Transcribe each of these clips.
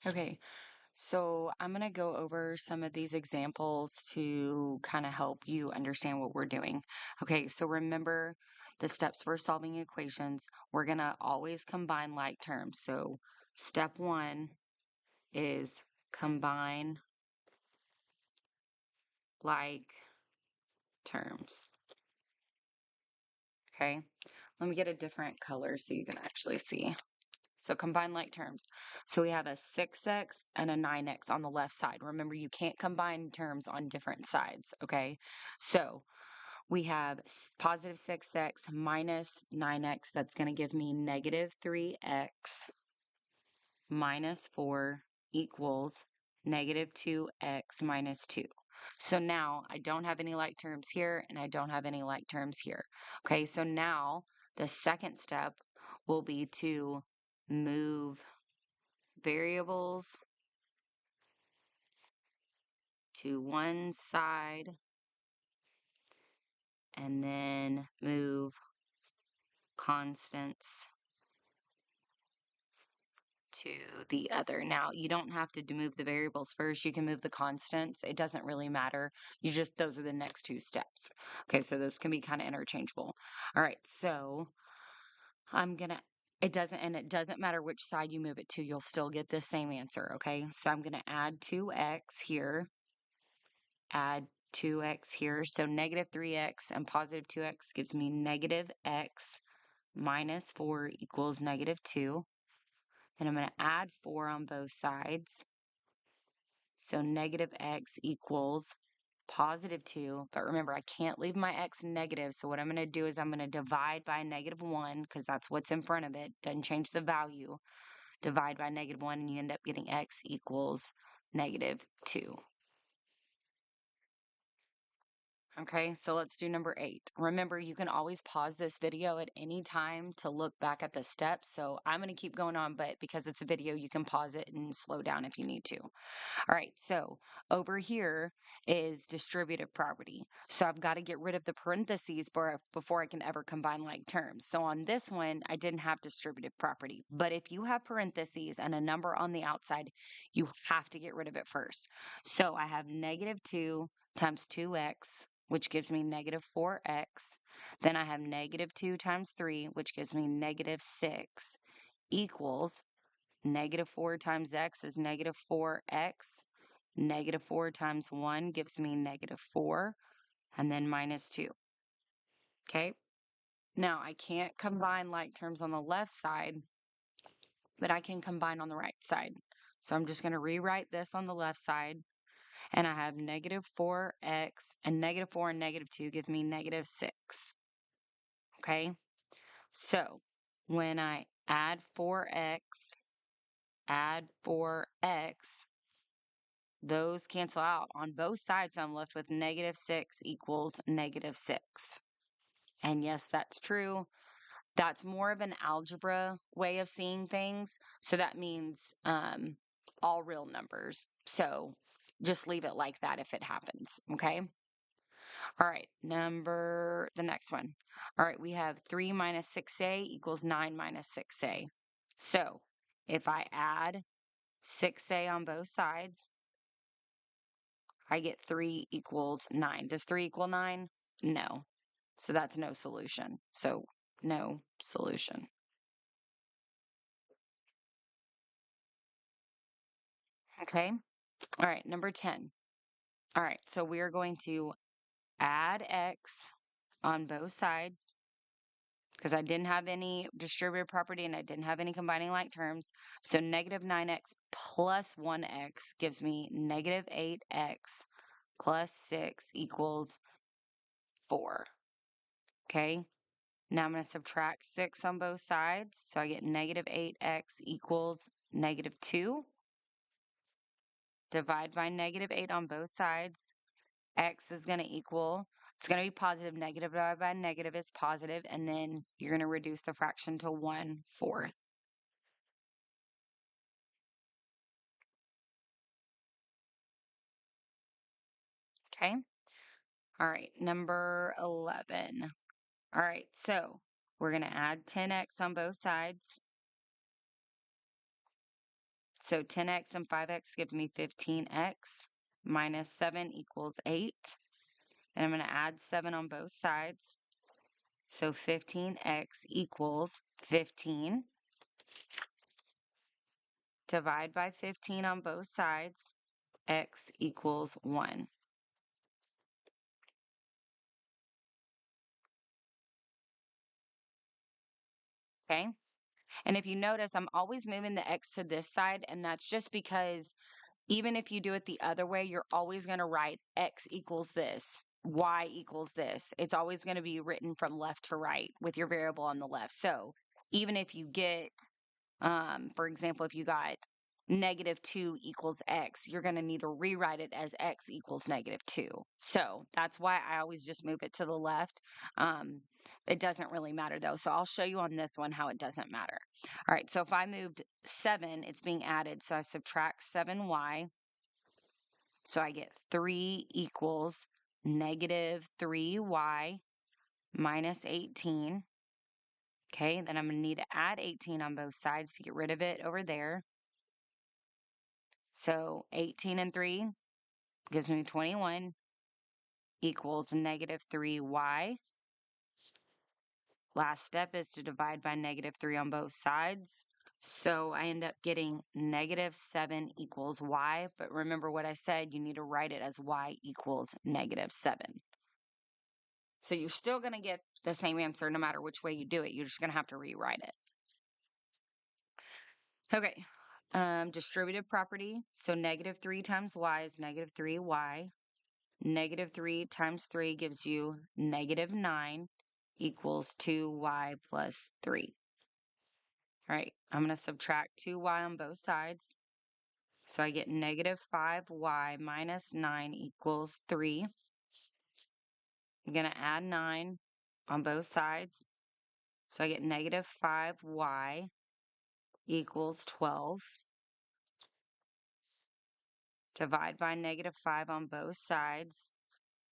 Okay, so I'm going to go over some of these examples to kind of help you understand what we're doing. Okay, so remember the steps for solving equations. We're going to always combine like terms. So step one is combine like terms. Okay, let me get a different color so you can actually see. So combine like terms. So we have a 6x and a 9x on the left side. Remember, you can't combine terms on different sides, okay? So we have positive 6x minus 9x. That's going to give me negative 3x minus 4 equals negative 2x minus 2. So now I don't have any like terms here and I don't have any like terms here. Okay, so now the second step will be to move variables to one side and then move constants to the other. Now, you don't have to move the variables first. You can move the constants. It doesn't really matter. Those are the next two steps. Okay, so those can be kind of interchangeable. All right, so it doesn't matter which side you move it to, you'll still get the same answer, okay? So I'm gonna add 2x here, add 2x here. So negative 3x and positive 2x gives me negative x minus 4 equals negative 2. Then I'm going to add 4 on both sides. So negative x equals positive 2. But remember, I can't leave my x negative. So what I'm going to do is I'm going to divide by negative 1 because that's what's in front of it. Doesn't change the value. Divide by negative 1 and you end up getting x equals negative 2. Okay, so let's do number 8. Remember, you can always pause this video at any time to look back at the steps. So I'm going to keep going on, but because it's a video, you can pause it and slow down if you need to. All right, so over here is distributive property. So I've got to get rid of the parentheses before I can ever combine like terms. So on this one, I didn't have distributive property. But if you have parentheses and a number on the outside, you have to get rid of it first. So I have negative 2 times 2x, which gives me negative 4x. Then I have negative 2 times 3, which gives me negative 6, equals negative 4 times x is negative 4x. Negative 4 times 1 gives me negative 4, and then minus 2. Okay? Now, I can't combine like terms on the left side, but I can combine on the right side. So I'm just going to rewrite this on the left side. And I have negative 4x, and negative 4 and negative 2 give me negative 6. Okay? So when I add 4x, those cancel out. On both sides, I'm left with negative 6 equals negative 6. And yes, that's true. That's more of an algebra way of seeing things. So that means all real numbers. So just leave it like that if it happens, okay? All right, the next one. All right, we have 3 minus 6a equals 9 minus 6a. So if I add 6a on both sides, I get 3 equals 9. Does 3 equal 9? No. So that's no solution. So no solution. Okay. All right, number 10. All right, so we are going to add x on both sides because I didn't have any distributive property and I didn't have any combining like terms. So negative 9x plus 1x gives me negative 8x plus 6 equals 4. Okay, now I'm going to subtract 6 on both sides. So I get negative 8x equals negative 2. Divide by negative 8 on both sides. X is going to equal, it's going to be positive. Negative divided by negative is positive, and then you're going to reduce the fraction to 1/4. Okay. All right. Number 11. All right. So we're going to add 10x on both sides. So 10x and 5x gives me 15x minus 7 equals 8. And I'm going to add 7 on both sides. So 15x equals 15. Divide by 15 on both sides. X equals 1. Okay? And if you notice, I'm always moving the x to this side, and that's just because even if you do it the other way, you're always going to write x equals this, y equals this. It's always going to be written from left to right with your variable on the left. So even if you get, for example, if you got -2 equals x, you're going to need to rewrite it as x equals -2. So that's why I always just move it to the left. It doesn't really matter though. So I'll show you on this one how it doesn't matter. All right, so if I moved 7, it's being added. So I subtract 7y. So I get 3 equals -3y minus 18. Okay, then I'm going to need to add 18 on both sides to get rid of it over there. So 18 and 3 gives me 21 equals -3y. Last step is to divide by -3 on both sides. So I end up getting -7 equals y. But remember what I said, you need to write it as y equals -7. So you're still going to get the same answer no matter which way you do it. You're just going to have to rewrite it. Okay. Distributive property. So -3 times y is -3y. -3 times 3 gives you -9 equals 2y plus 3. All right, I'm going to subtract 2y on both sides. So I get -5y minus 9 equals 3. I'm going to add 9 on both sides. So I get -5y equals 12. Divide by -5 on both sides.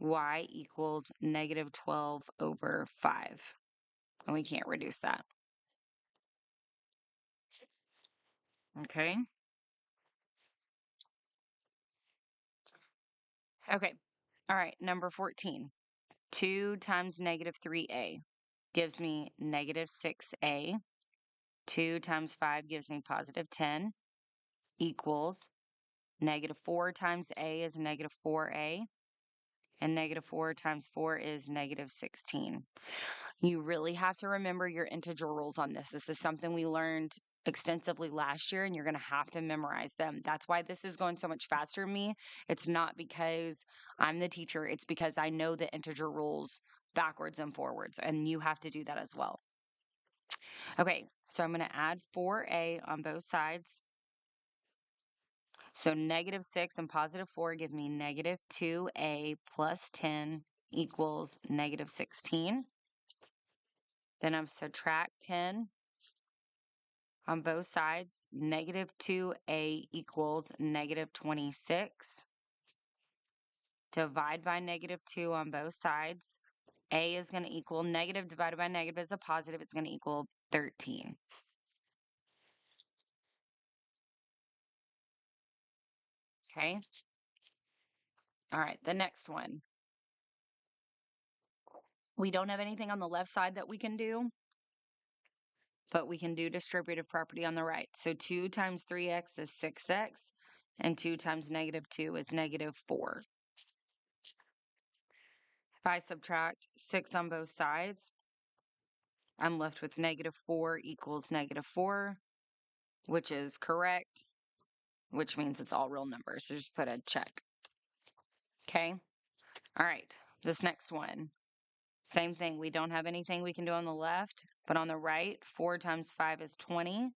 Y equals -12 over 5. And we can't reduce that. Okay. Okay. All right. Number 14. 2 times -3a gives me -6a. 2 times 5 gives me +10 equals -4 times a is -4a. And -4 times 4 is -16. You really have to remember your integer rules on this. This is something we learned extensively last year, and you're going to have to memorize them. That's why this is going so much faster than me. It's not because I'm the teacher, it's because I know the integer rules backwards and forwards, and you have to do that as well. Okay, so I'm going to add 4a on both sides. So -6 and +4 give me -2a plus 10 equals -16. Then I'm subtract 10 on both sides. -2a equals -26. Divide by -2 on both sides. A is going to equal negative divided by negative is a positive. It's going to equal 13. Okay. All right. The next one. We don't have anything on the left side that we can do, but we can do distributive property on the right. So 2 times 3x is 6x, and 2 times -2 is -4. If I subtract 6 on both sides, I'm left with -4 equals -4, which is correct, which means it's all real numbers. So just put a check. Okay. All right. This next one. Same thing. We don't have anything we can do on the left, but on the right, 4 times 5 is 20.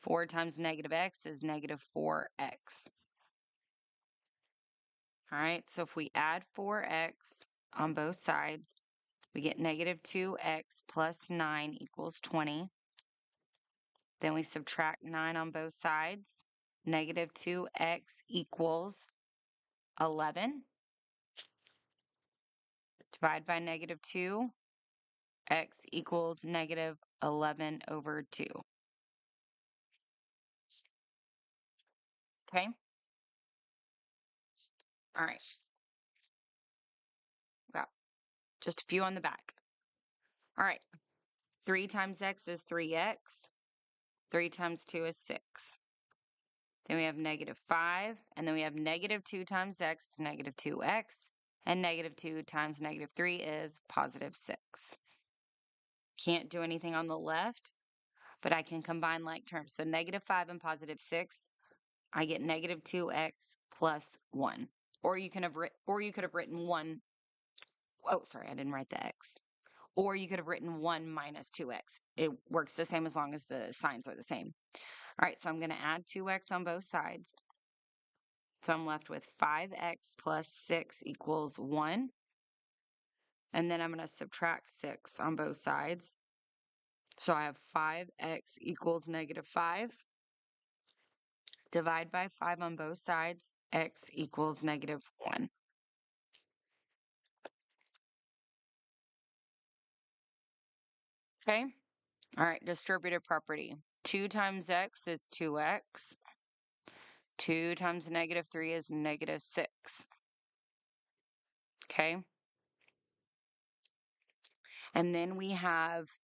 4 times -x is -4x. All right, so if we add 4x on both sides, we get -2x plus 9 equals 20. Then we subtract 9 on both sides. -2x equals 11. Divide by -2. X equals -11 over 2. Okay. All right. Got just a few on the back. All right. 3 times x is 3x. 3 times 2 is 6. Then we have -5. And then we have -2 times x, -2x. And -2 times -3 is +6. Can't do anything on the left, but I can combine like terms. So -5 and +6, I get -2x plus 1. Or you could have written 1. Oh, sorry, I didn't write the x. Or you could have written 1 minus 2x. It works the same as long as the signs are the same. All right, so I'm going to add 2x on both sides. So I'm left with 5x plus 6 equals 1. And then I'm going to subtract 6 on both sides. So I have 5x equals -5. Divide by 5 on both sides. X equals -1. Okay? All right, distributive property. 2 times x is 2x. 2 times -3 is -6. Okay? And then we have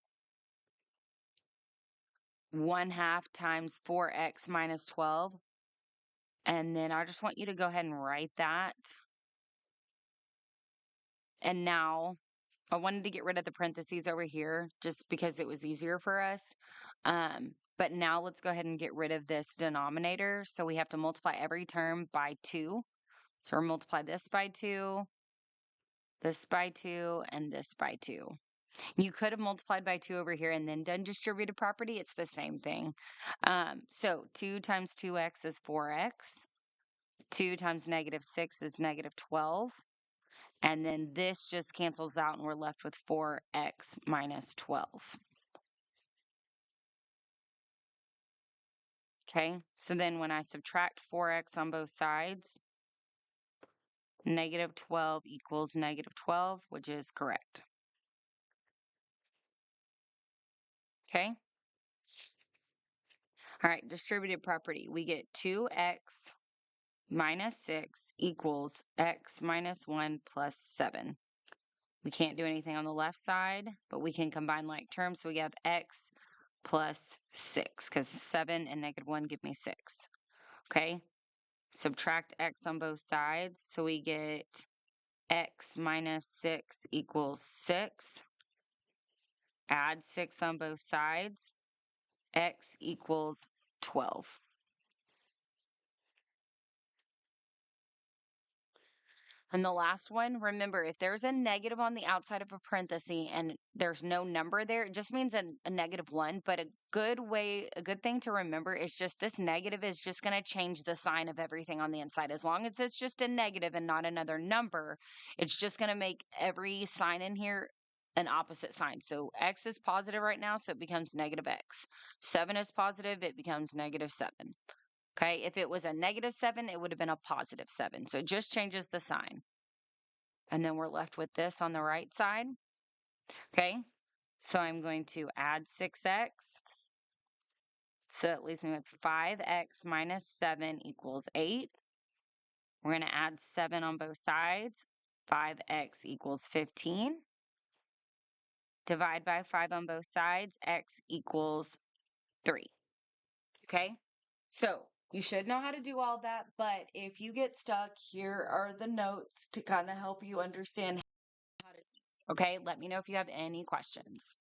1/2 times 4x minus 12. And then I just want you to go ahead and write that. And now I wanted to get rid of the parentheses over here just because it was easier for us. But now let's go ahead and get rid of this denominator. So we have to multiply every term by 2. So we'll multiply this by 2, this by 2, and this by 2. You could have multiplied by 2 over here and then done distributive property. It's the same thing. So 2 times 2x is 4x. 2 times -6 is -12. And then this just cancels out and we're left with 4x minus 12. Okay, so then when I subtract 4x on both sides, -12 equals -12, which is correct. Okay. All right, distributive property. We get 2x minus 6 equals x minus 1 plus 7. We can't do anything on the left side, but we can combine like terms. So we have x plus 6 because 7 and -1 give me 6. Okay, subtract x on both sides. So we get x minus 6 equals 6. Add 6 on both sides. X equals 12. And the last one, remember, if there's a negative on the outside of a parenthesis and there's no number there, it just means a -1. But a good thing to remember is just this negative is just going to change the sign of everything on the inside. As long as it's just a negative and not another number, it's just going to make every sign in here an opposite sign. So x is positive right now, so it becomes -x. 7 is positive, it becomes -7. Okay, if it was a -7, it would have been a +7. So it just changes the sign. And then we're left with this on the right side. Okay, so I'm going to add 6x. So it leaves me with 5x minus 7 equals 8. We're going to add 7 on both sides. 5x equals 15. Divide by 5 on both sides. X equals 3. Okay, so you should know how to do all that, but if you get stuck, here are the notes to kind of help you understand how to do this. Okay, let me know if you have any questions.